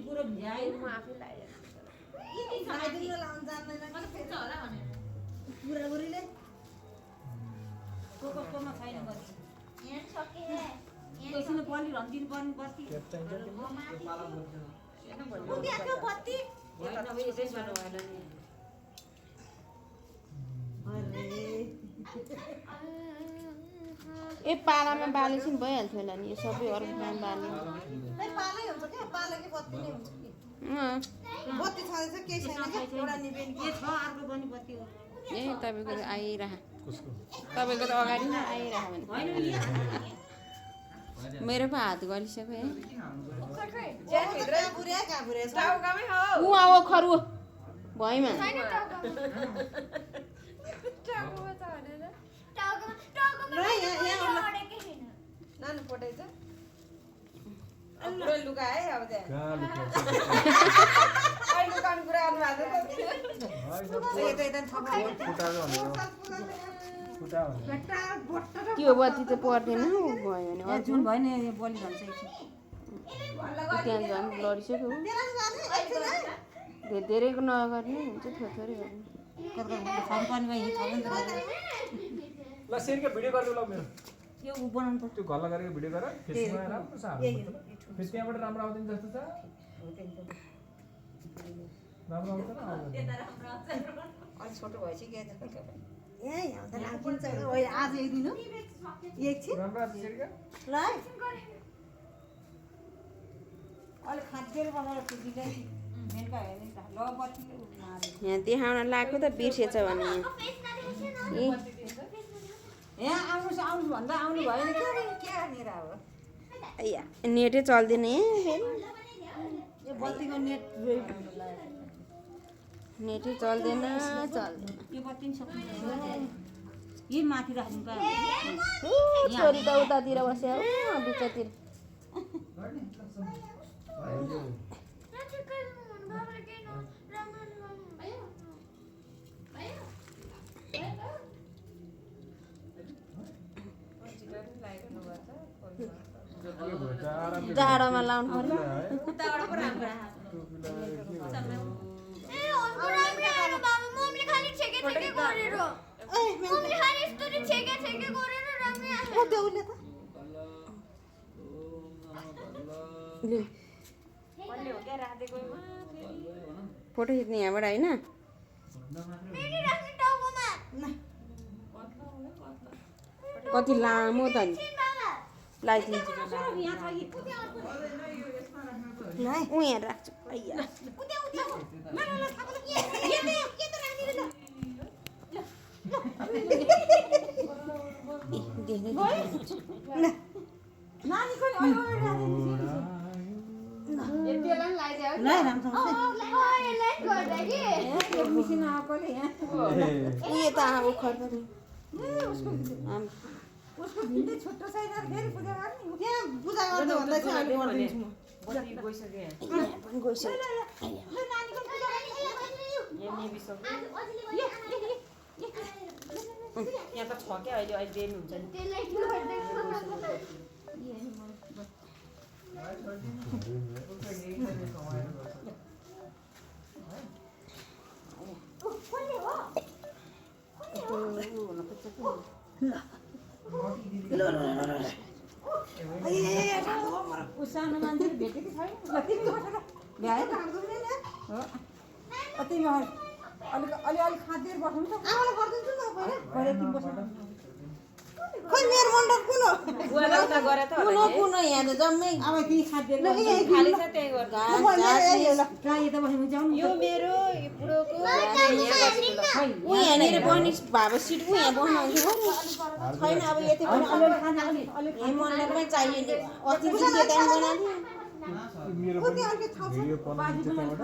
पुरो भ्याइ म आफै लाइरहेको पुरा गरिले कोमा छैन बत्ती एकछिन बलि रन्दिनु पर्ने बत्ती बत्ती ए पालामा बालेसिन भइहाल्थ्यो होला नि सबै अरू काम बाल्ने पालै हुन्छ क्या पालाकै बत्ती नै हुन्छ कि बत्ती छँदैछ केही छैन क्या एउटा निबेन के छ अर्को पनि बत्ती हो ए तपाईँको त आइरह तपाईँको त अगाडि नै आइरह भने मेरो पो हात गरिसक्यो है ऊ आओ खरु भइमा नानु पठाइछ पुरै लुकाए अब त्यहाँ लुकाउने कुरा त्यो बत्ती त पर्दैन भयो भने जुन भएन बलि भन्छ त्यहाँ झन् लडिसक्यो धेरैको नगर्ने हुन्छ थोरै गर्ने ल सेरको भिडियो गर्नु ल मेरो यो बनाउनु पर्छ त्यो घल्ला गरेको भिडियो गर फेसबुकमा राम्रो छ हाम्रो फेस त्यहाँबाट राम्रो आउँदैन जस्तो छ राम्रो आउँछ न अलि छोटो भइसक्यो आज एकदिन एकछिन राम्रो आउँछ सेरका ल अलि खाद्य बनाएर दिँदै यहाँ देखाउन लगाएको त बिर्सेछ भने यहाँ आउनु भन्दा आउनु भएन के भनेर अब या नेटै चल्दैन यहाँ फेरि यो बत्तीको नेट नेटै चल्दैन यो बत्ती नि सक्नु यही माथि राख्नु पायो छोरी त उतातिर बस्यो बिचतिर जाडोमा लाउनु पर्यो फोटो खिच्ने यहाँबाट होइन कति लामो त नि लगाइदिन्छु ऊ यहाँ राख्छु उसको भिन्दै छुट्टो छैन फेरि पूजा गर्ने त्यहाँ पूजा गर्नु भन्दैछ अहिले गर्दिन्छु म बत्ती गइसक्यो नानीको पूजा यहाँ त छ क्या अहिले देन हुन्छ नि सानो मान्छेले भेटेको छैन भ्याए अलि खाँदै बस्नु त गरिदिन्छु न गरे 3 वर्ष खोइ मेरो मण्डप कुन हो कुन यहाँ त जम्मै अब त्यही खाँदै खाली छ त्यही गर्दा कहाँ यता बसेर जाउँ यो मेरो बुढोको ऊ यहाँनिर बनी भएको सिट ऊ यहाँ बस्नु छैन अब यति पनि यही मण्डपमै चाहियो नि अस्ति त्यहाँ बनाएको मेरो भिडियो बनाउनु त्यताबाट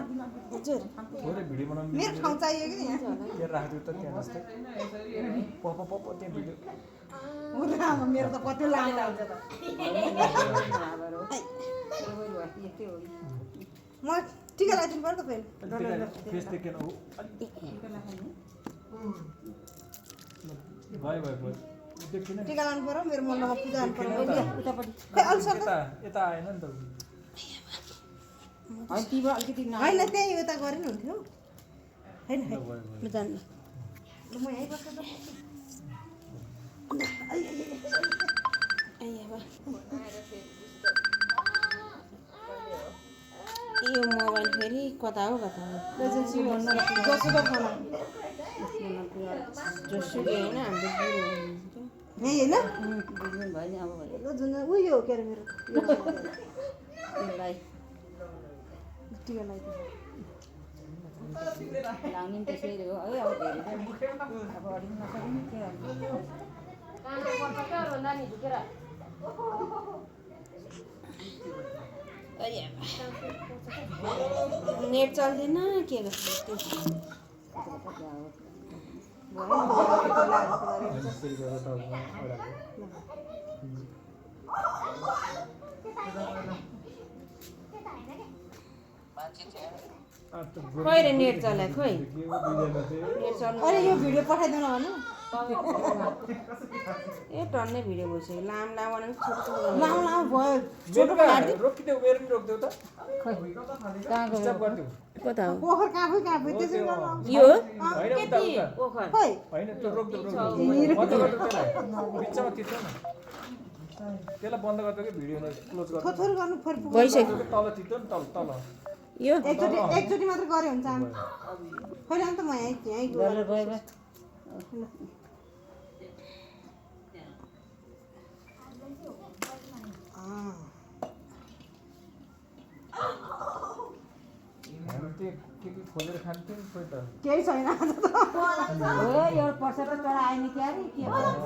हजुर थोरै भिडियो बनाउनु मेरो ठाउँ चाहियो कि यहाँ त्यहाँ राख्दियो त त्यहाँ जस्तै पप त्यहाँ भिडियो मेरो त कति लामो हुन्छ त म टिका लगाइदिनु पर्यो त फेरि फेस देखेन ऊ भयो देख्दिन टिका लानु पर्यो मेरो मण्डपमा पूजा गर्नु पर्यो यता आएन नि त होइन तिम्रो अलिकति होइन त्यही उता गरे नि हुन्थ्यो होइन म जान्नु म यहीँ बस्छु त यो मोबाइल फेरि कता हो जोसुको फोन जोसुकै होइन हाम्रो बुढो यही होइन बुझ्नु भयो नि अब भयो जुन उयो हो के अरे मेरो यसलाई टिका लगाइदिनु लाउने पनि त्यसरी हो है अब धेरै पनि अब अलिक नसक्ने के नेट चल्दैन के गर्छ खोइ रे नेट चलायो खोइ नेट चल्नु अरे यो भिडियो पठाइदिनु भन ए टन्नै भिडियो भइसक्यो लाम लाम बनाउनु छोटो छोटो लामो लामो भयो रोकिदेऊ मेरो पनि रोकिदेऊ त कहाँको स्टप गरिदेऊ कता हो पोखर काफै त्यसरी यो होइन उता उता पोखर खोइ होइन त्यो रोकिदेऊ बन्द गरिदेऊ त्यसलाई बिचमा थिच्छ न त्यसलाई बन्द गरिदेऊ कि भिडियो क्लोज गरिदेऊ थोर गर्नु फेरि भइसक्यो तल थिच्छ नि तल तल यो एकचोटि मात्र गरे हुन्छ खोइ त म यहीँ गरेर गयो बा हामी त्यो के खोलेर खान्थ्यौँ खोइ त केही छैन आज त ए यो पर्छ त चढाएन के अरे के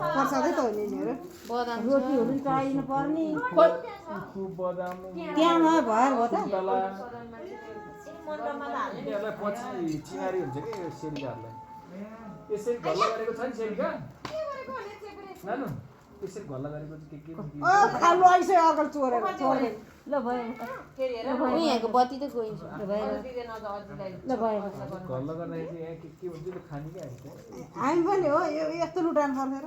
पर्सादै त हो नि यिनीहरू बदाम रोटीहरू पनि चढाइदिनु पर्ने उखु बदाम त्यहाँ भएर हो त सुन्तला यिनीहरूलाई पछि चिनारी हुन्छ कि यो सेरिकाहरूलाई यसरी घल्ला गरेको छ नि सेरिका नानु यसरी घल्ला गरेको चाहिँ के ओ खालु आइसक्यो अगाडि चोरेर चोरेर ल भयो यहाँको बत्ती त गइन्छ ल भयो ल भयो घल्ला गर्दाखेरि चाहिँ यहाँ के हुन्छ त्यो खाने क्या हामी पनि हो यो यस्तो लुटाउनु पर्छ र